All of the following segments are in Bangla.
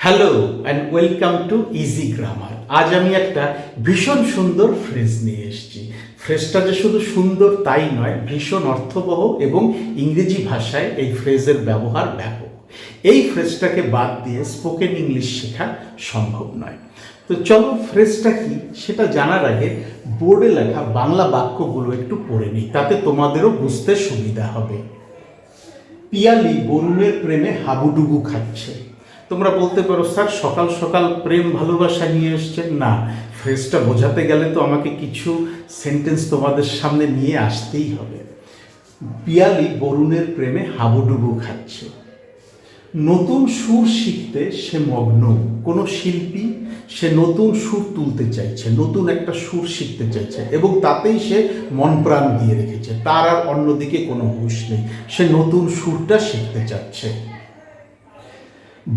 Hello and welcome to easy grammar. আজ আমি একটা ভীষণ সুন্দর ফ্রেজ নিয়ে এসেছি। ফ্রেজটা যে শুধু সুন্দর তাই নয়, ভীষণ অর্থবহ এবং ইংরেজি ভাষায় এই ফ্রেজের ব্যবহার ব্যাপক। এই ফ্রেজটাকে বাদ দিয়ে স্পোকেন ইংলিশ শেখা সম্ভব নয়। তো চলো ফ্রেজটা কি সেটা জানার আগে বোর্ডে লেখা বাংলা বাক্যগুলো একটু পড়ে নিই, তাতে তোমাদেরও বুঝতে সুবিধা হবে। পিয়ালি বরুণের প্রেমে হাবুডুবু খাচ্ছে। তোমরা বলতে পারো, স্যার সকাল সকাল প্রেম ভালোবাসা নিয়ে এসছেন। না, ফ্রেজটা বোঝাতে গেলে তো আমাকে কিছু সেন্টেন্স তোমাদের সামনে নিয়ে আসতেই হবে। পিয়ালি বরুণের প্রেমে হাবুডুবু খাচ্ছে। নতুন সুর শিখতে সে মগ্ন। কোনো শিল্পী সে নতুন সুর তুলতে চাইছে, নতুন একটা সুর শিখতে চাইছে এবং তাতেই সে মন প্রাণ দিয়ে রেখেছে। তার আর অন্যদিকে কোনো হুঁশ নেই, সে নতুন সুরটা শিখতে চাচ্ছে।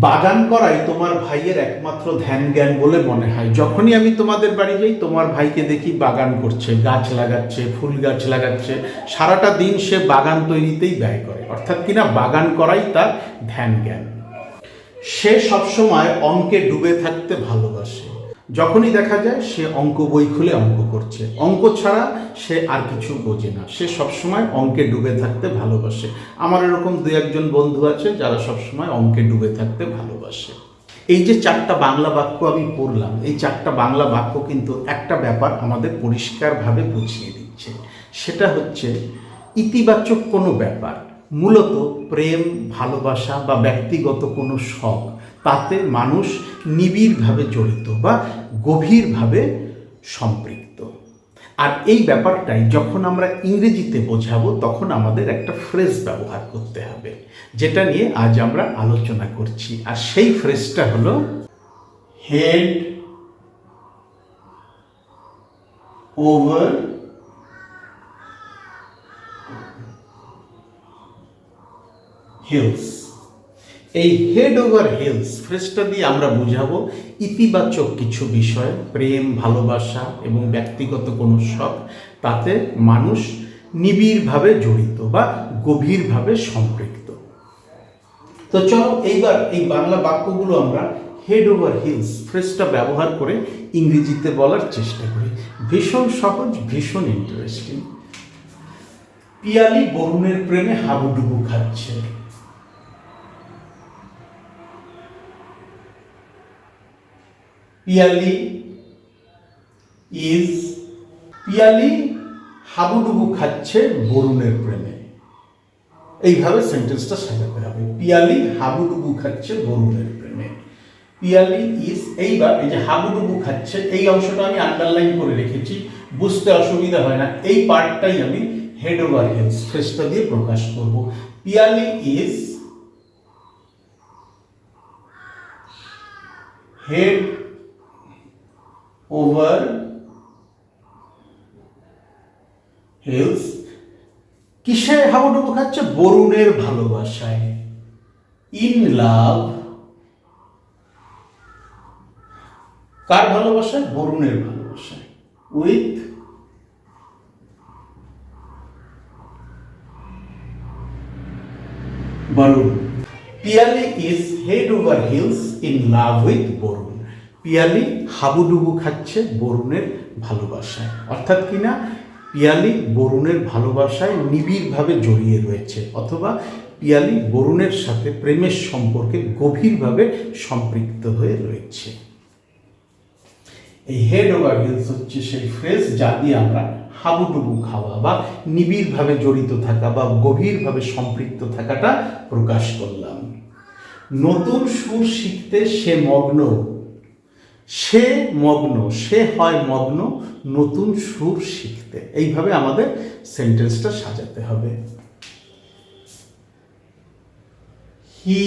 বাগান করাই তোমার ভাইয়ের একমাত্র ধ্যান জ্ঞান বলে মনে হয়। যখনই আমি তোমাদের বাড়ি যাই, তোমার ভাইকে দেখি বাগান করছে, গাছ লাগাচ্ছে, ফুল গাছ লাগাচ্ছে। সারাটা দিন সে বাগান তৈরিতেই ব্যয় করে, অর্থাৎ কিনা বাগান করাই তার ধ্যান জ্ঞান। সে সবসময় অঙ্কে ডুবে থাকতে ভালোবাসে। যখনই দেখা যায় সে অঙ্ক বই খুলে অঙ্ক করছে, অঙ্ক ছাড়া সে আর কিছু বোঝে না, সে সবসময় অঙ্কে ডুবে থাকতে ভালোবাসে। আমার এরকম দু একজন বন্ধু আছে যারা সবসময় অঙ্কে ডুবে থাকতে ভালোবাসে। এই যে চারটা বাংলা বাক্য আমি পড়লাম, এই চারটা বাংলা বাক্য কিন্তু একটা ব্যাপার আমাদের পরিষ্কারভাবে বুঝিয়ে দিচ্ছে। সেটা হচ্ছে ইতিবাচক কোনো ব্যাপার, মূলত প্রেম, ভালোবাসা বা ব্যক্তিগত কোনো শখ, তাতে মানুষ নিবিড়ভাবে জড়িত বা গভীরভাবে সম্পৃক্ত। আর এই ব্যাপারটাই যখন আমরা ইংরেজিতে বোঝাবো, তখন আমাদের একটা ফ্রেজ ব্যবহার করতে হবে, যেটা নিয়ে আজ আমরা আলোচনা করছি। আর সেই ফ্রেজটা হলো হেড ওভার হিলস। এই হেড ওভার হিলস ফ্রেজটা দিয়ে আমরা বুঝাবো ইতিবাচক কিছু বিষয়, প্রেম, ভালোবাসা এবং ব্যক্তিগত কোনো শখ, তাতে মানুষ নিবিড়ভাবে জড়িত বা গভীরভাবে সম্পৃক্ত। তো চলো এইবার এই বাংলা বাক্যগুলো আমরা হেড ওভার হিলস ফ্রেজটা ব্যবহার করে ইংরেজিতে বলার চেষ্টা করি। ভীষণ সহজ, ভীষণ ইন্টারেস্টিং। পিয়ালি বরুণের প্রেমে হাবুডুবু খাচ্ছে। পিয়ালি হাবুডুবু খাচ্ছে বরুণের প্রেমে। এইভাবে সেন্টেন্সটা সাজাতে হবে। পিয়ালি হাবুডুবু খাচ্ছে বরুণের প্রেমে। পিয়ালি ইজ, এইবার এই যে হাবুডুবু খাচ্ছে এই অংশটা আমি আন্ডারলাইন করে রেখেছি, বুঝতে অসুবিধা হয় না। এই পার্টটাই আমি হেড ওভার হিলস ফ্রেজটা দিয়ে প্রকাশ করব। Piyali is head over heels. কিসে হাবুডুবু খাচ্ছে? বরুণের ভালোবাসায়। In love. কার ভালোবাসায়? বরুণের ভালোবাসায়। With Barun. Piyali is head over heels in love with Barun. Piyali হাবুডুবু খাচ্ছে বরুণের ভালোবাসায়, অর্থাৎ কিনা পিয়ালি বরুণের ভালোবাসায় নিবিড়ভাবে জড়িয়ে রয়েছে, অথবা পিয়ালি বরুণের সাথে প্রেমের সম্পর্কে গভীরভাবে সম্পৃক্ত হয়ে রয়েছে। এই হেড ওভার হিলস হচ্ছে সেই ফ্রেজ যা দিয়ে আমরা হাবুডুবু খাওয়া বা নিবিড়ভাবে জড়িত থাকা বা গভীরভাবে সম্পৃক্ত থাকাটা প্রকাশ করলাম। নতুন সুর শিখতে সে মগ্ন। সে মগ্ন, সে হয় মগ্ন নতুন সুর শিখতে। এইভাবে আমাদের সেন্টেন্সটা সাজাতে হবে। হি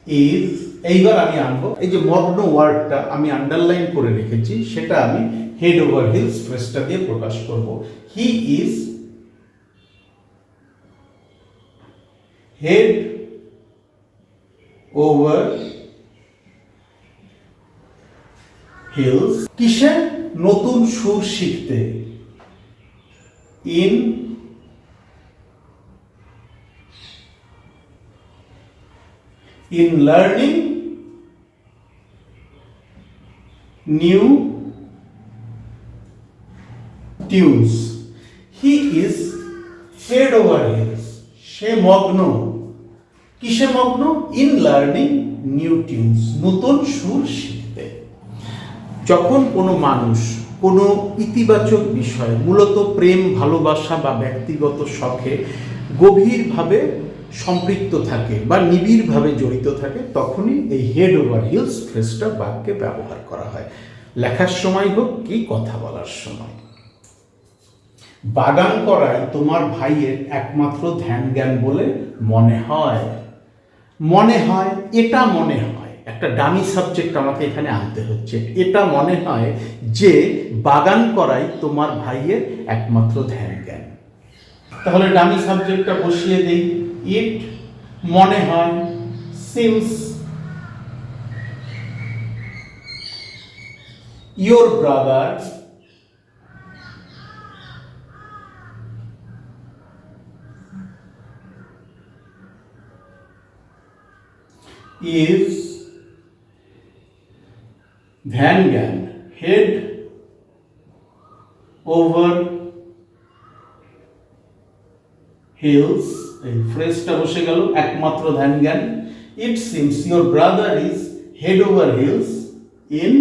ইজ, এইবার আমি আনবো এই যে মগ্ন ওয়ার্ডটা আমি আন্ডারলাইন করে রেখেছি, সেটা আমি হেড ওভার হিলস ফ্রেজটা দিয়ে প্রকাশ করব। He is head over heels. কিসে? নতুন সুর শিখতে। In learning new tunes. He is head over heels, সে মগ্ন, কিসে মগ্ন? ইন লার্নিং নিউ টিউনস, নতুন সুর শিখতে। যখন কোনো মানুষ কোনো ইতিবাচক বিষয়, মূলত প্রেম, ভালোবাসা বা ব্যক্তিগত শখে গভীরভাবে সম্পৃক্ত থাকে বা নিবিড়ভাবে জড়িত থাকে, তখনই এই হেড ওভার হিলস ফ্রেজটা বাক্যে ব্যবহার করা হয়, লেখার সময় হোক কি কথা বলার সময়। বাগান করাই তোমার ভাইয়ের একমাত্র ধ্যান জ্ঞান বলে মনে হয়। মনে হয়, এটা মনে হয়, একটা ডামি সাবজেক্ট আমাকে এখানে আনতে হচ্ছে। এটা মনে হয় যে বাগান করাই তোমার ভাইয়ের একমাত্র ধ্যান জ্ঞান। তাহলে ডামি সাবজেক্টটা বসিয়ে দেই। ইট মনে হয়, সিমস ইয়োর ব্রাদার is ধ্যান জ্ঞান হেড ওভার হিলস, এই ফ্রেজটা বসে গেল, একমাত্র ধ্যান জ্ঞান। It seems your brother is head over heels in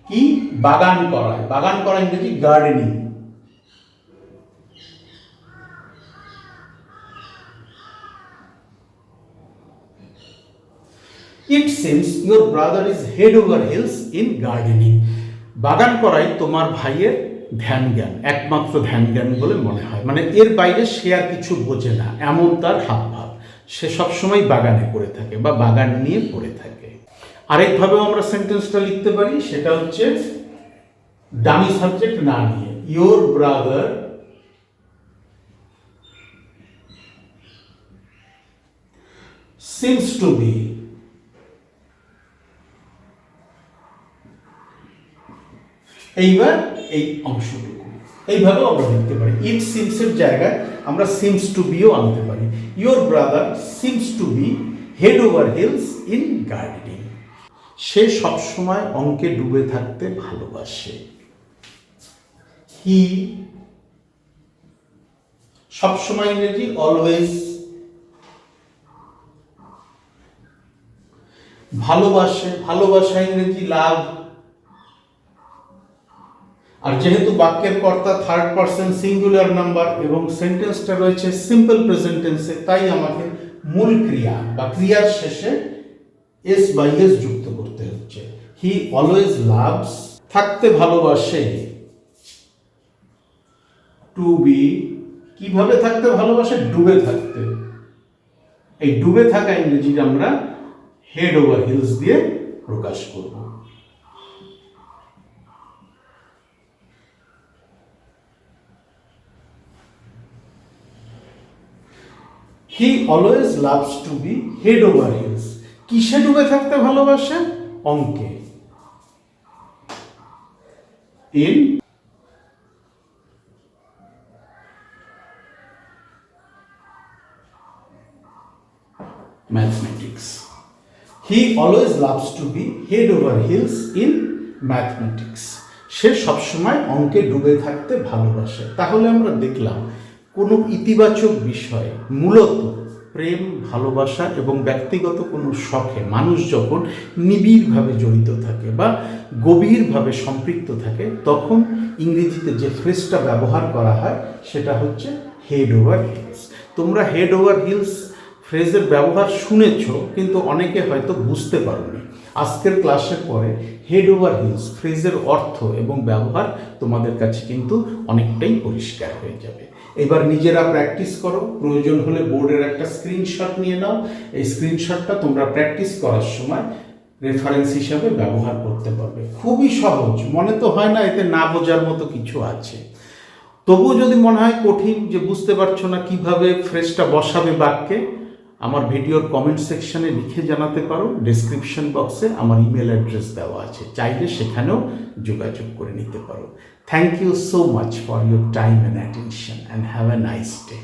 কি? বাগান করায়। বাগান করা ইংরেজি gardening. It seems your brother is head over heels in gardening. বাগান করাই তোমার ভাইয়ের ধ্যান জ্ঞান, একমাত্র ধ্যান জ্ঞান বলে মনে হয়। মানে এর বাইরে সে আর কিছু বোঝে না, এমন তার হাবভাব। সে সবসময় বাগানে পড়ে থাকে বা বাগান নিয়ে পড়ে থাকে। আরেকভাবেও আমরা সেন্টেন্সটা লিখতে পারি, সেটা হচ্ছে ডামি সাবজেক্ট না নিয়ে, your brother seems to be, এইবার এই অংশটুকু এইভাবে আমরা লিখতে পারি। ইট সিমস এর জায়গায় আমরা সিমস টু বিও আনতে পারি। Your brother seems to be head over heels in gardening. সে সবসময় অঙ্কে ডুবে থাকতে ভালোবাসে। হি সবসময় ইংরেজি অলওয়েজ। ভালোবাসে, ভালোবাসা ইংরেজি লাভ। আর যেহেতু বাক্যের কর্তা থার্ড পারসন সিঙ্গুলার নাম্বার এবং সেন্টেন্সটা রয়েছে সিম্পল প্রেজেন্ট টেন্সে, তাই আমাকে মূল ক্রিয়া বা ক্রিয়ার শেষে এস বাই এস যুক্ত করতে হচ্ছে। হি অলওয়েজ লাভস, থাকতে ভালোবাসে। টু বি, কিভাবে থাকতে ভালোবাসে? ডুবে থাকতে। এই ডুবে থাকা ইংরেজি আমরা হেড ওভার হিলস দিয়ে প্রকাশ করব। He always loves to be head over heels. কিসে ডুবে থাকতে ভালোবাসে? অঙ্কে। In mathematics. He always loves to be head over heels in mathematics. সে সবসময় অঙ্কে ডুবে থাকতে ভালোবাসে। তাহলে আমরা দেখলাম কোনো ইতিবাচক বিষয়, মূলত প্রেম, ভালোবাসা এবং ব্যক্তিগত কোনো শখে মানুষ যখন নিবিড়ভাবে জড়িত থাকে বা গভীরভাবে সম্পৃক্ত থাকে, তখন ইংরেজিতে যে ফ্রেজটা ব্যবহার করা হয় সেটা হচ্ছে হেড ওভার হিলস। তোমরা হেড ওভার হিলস ফ্রেজের ব্যবহার শুনেছ, কিন্তু অনেকে হয়তো বুঝতে পারোনি। আজকের ক্লাসের পরে হেড ওভার হিলস ফ্রেজের অর্থ এবং ব্যবহার তোমাদের কাছে কিন্তু অনেকটাই পরিষ্কার হয়ে যাবে। এবার নিজেরা প্র্যাকটিস করো, প্রয়োজন হলে বোর্ডের একটা স্ক্রিনশট নিয়ে নাও। এই স্ক্রিনশটটা তোমরা প্র্যাকটিস করার সময় রেফারেন্স হিসাবে ব্যবহার করতে পারবে। খুবই সহজ, মনে তো হয় না এতে না বোঝার মতো কিছু আছে। তবুও যদি মনে হয় কঠিন, যে বুঝতে পারছো না কিভাবে ফ্রেজটা বসাবে বাক্যে, আমার ভিডিওর কমেন্ট সেকশনে লিখে জানাতে পারো। ডেসক্রিপশন বক্সে আমার ইমেল অ্যাড্রেস দেওয়া আছে, চাইলে সেখানেও যোগাযোগ করে নিতে পারো। Thank you so much for your time and attention and have a nice day.